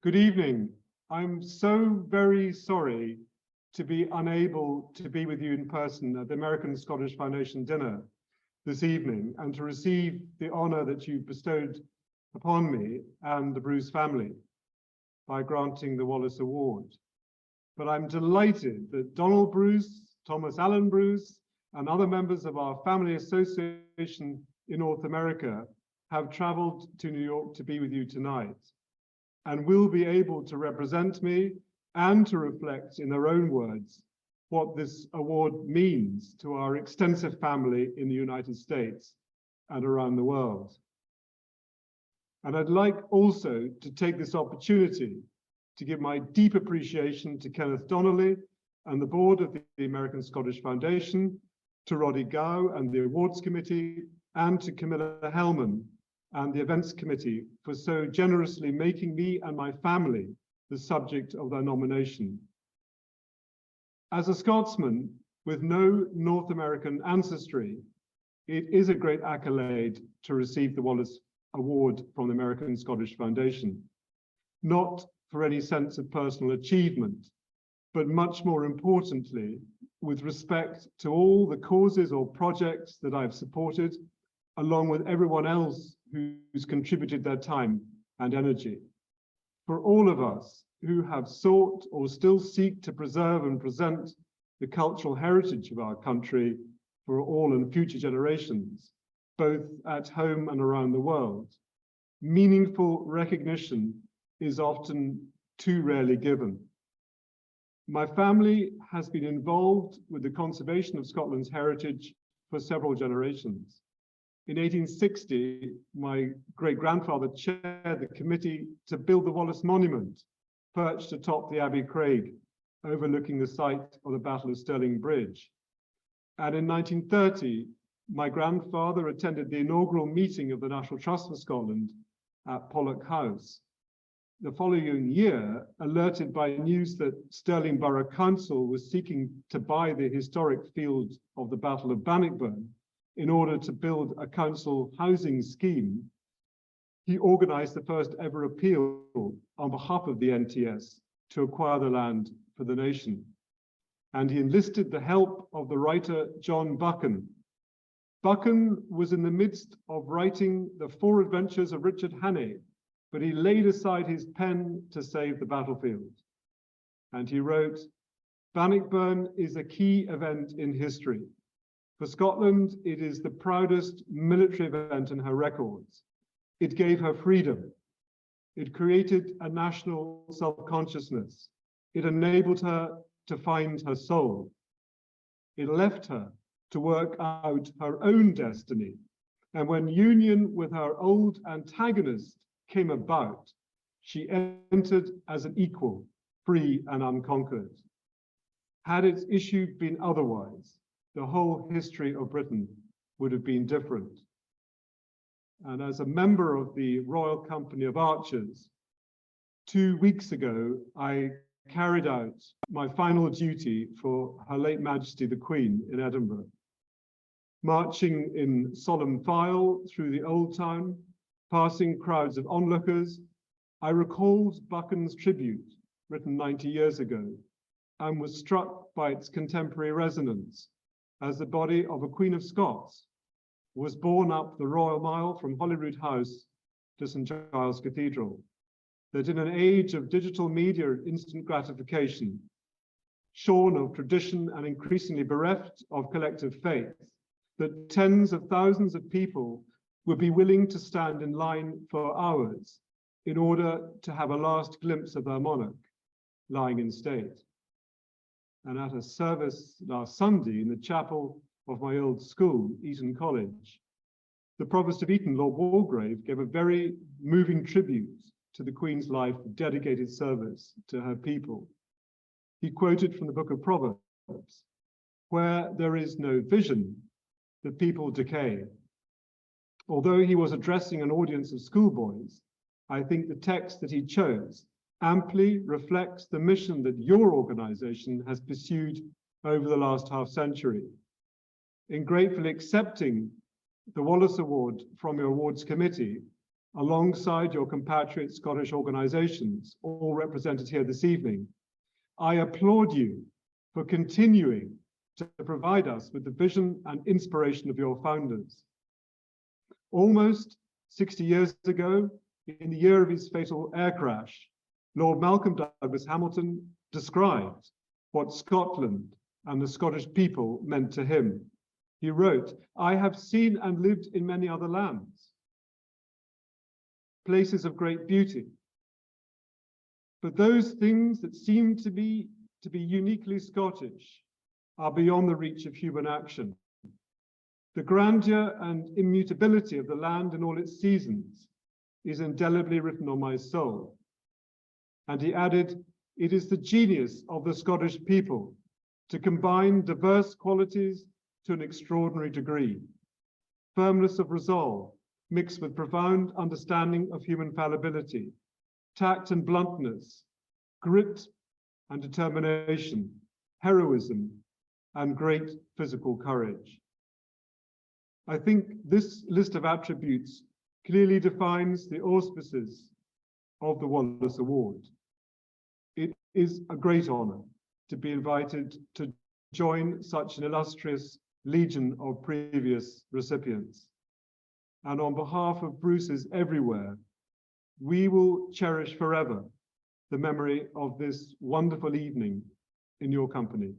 Good evening. I'm so very sorry to be unable to be with you in person at the American Scottish Foundation dinner this evening and to receive the honor that you've bestowed upon me and the Bruce family by granting the Wallace Award. But I'm delighted that Donald Bruce, Thomas Allen Bruce, and other members of our family association in North America have traveled to New York to be with you tonight and will be able to represent me and to reflect in their own words what this award means to our extensive family in the United States and around the world. And I'd like also to take this opportunity to give my deep appreciation to Kenneth Donnelly and the board of the American Scottish Foundation, to Roddy Gow and the awards committee, and to Camilla Hellman and the events committee for so generously making me and my family the subject of their nomination. As a Scotsman with no North American ancestry, it is a great accolade to receive the Wallace Award from the American Scottish Foundation, not for any sense of personal achievement, but much more importantly, with respect to all the causes or projects that I've supported, along with everyone else who's contributed their time and energy. For all of us who have sought or still seek to preserve and present the cultural heritage of our country for all and future generations, both at home and around the world, meaningful recognition is often too rarely given. My family has been involved with the conservation of Scotland's heritage for several generations. In 1860, my great-grandfather chaired the committee to build the Wallace Monument, perched atop the Abbey Craig, overlooking the site of the Battle of Stirling Bridge. And in 1930, my grandfather attended the inaugural meeting of the National Trust for Scotland at Pollock House. The following year, alerted by news that Stirling Borough Council was seeking to buy the historic field of the Battle of Bannockburn in order to build a council housing scheme, he organized the first ever appeal on behalf of the NTS to acquire the land for the nation. And he enlisted the help of the writer John Buchan. Buchan was in the midst of writing the Four Adventures of Richard Hannay, but he laid aside his pen to save the battlefield. And he wrote, "Bannockburn is a key event in history. For Scotland, it is the proudest military event in her records. It gave her freedom. It created a national self-consciousness. It enabled her to find her soul. It left her to work out her own destiny. And when union with her old antagonist came about, she entered as an equal, free and unconquered. Had its issue been otherwise, the whole history of Britain would have been different." And as a member of the Royal Company of Archers, 2 weeks ago, I carried out my final duty for Her late Majesty the Queen in Edinburgh. Marching in solemn file through the Old Town, passing crowds of onlookers, I recalled Buchan's tribute, written 90 years ago, and was struck by its contemporary resonance as the body of a Queen of Scots was borne up the Royal Mile from Holyrood House to St. Giles Cathedral, that in an age of digital media and instant gratification, shorn of tradition and increasingly bereft of collective faith, that tens of thousands of people would be willing to stand in line for hours in order to have a last glimpse of their monarch lying in state. And at a service last Sunday in the chapel of my old school, Eton College, the Provost of Eton, Lord Walgrave, gave a very moving tribute to the Queen's life of dedicated service to her people. He quoted from the book of Proverbs, "Where there is no vision, the people decay." Although he was addressing an audience of schoolboys, I think the text that he chose amply reflects the mission that your organization has pursued over the last half century. In gratefully accepting the Wallace Award from your awards committee, alongside your compatriot Scottish organisations, all represented here this evening, I applaud you for continuing to provide us with the vision and inspiration of your founders. Almost 60 years ago, in the year of his fatal air crash, Lord Malcolm Douglas Hamilton described what Scotland and the Scottish people meant to him. He wrote, "I have seen and lived in many other lands, places of great beauty, but those things that seem to be uniquely Scottish are beyond the reach of human action. The grandeur and immutability of the land in all its seasons is indelibly written on my soul." And he added, "It is the genius of the Scottish people to combine diverse qualities to an extraordinary degree. Firmness of resolve mixed with profound understanding of human fallibility, tact and bluntness, grit and determination, heroism, and great physical courage." I think this list of attributes clearly defines the auspices of the Wallace Award. It is a great honor to be invited to join such an illustrious legion of previous recipients. And on behalf of Bruce's everywhere, we will cherish forever the memory of this wonderful evening in your company.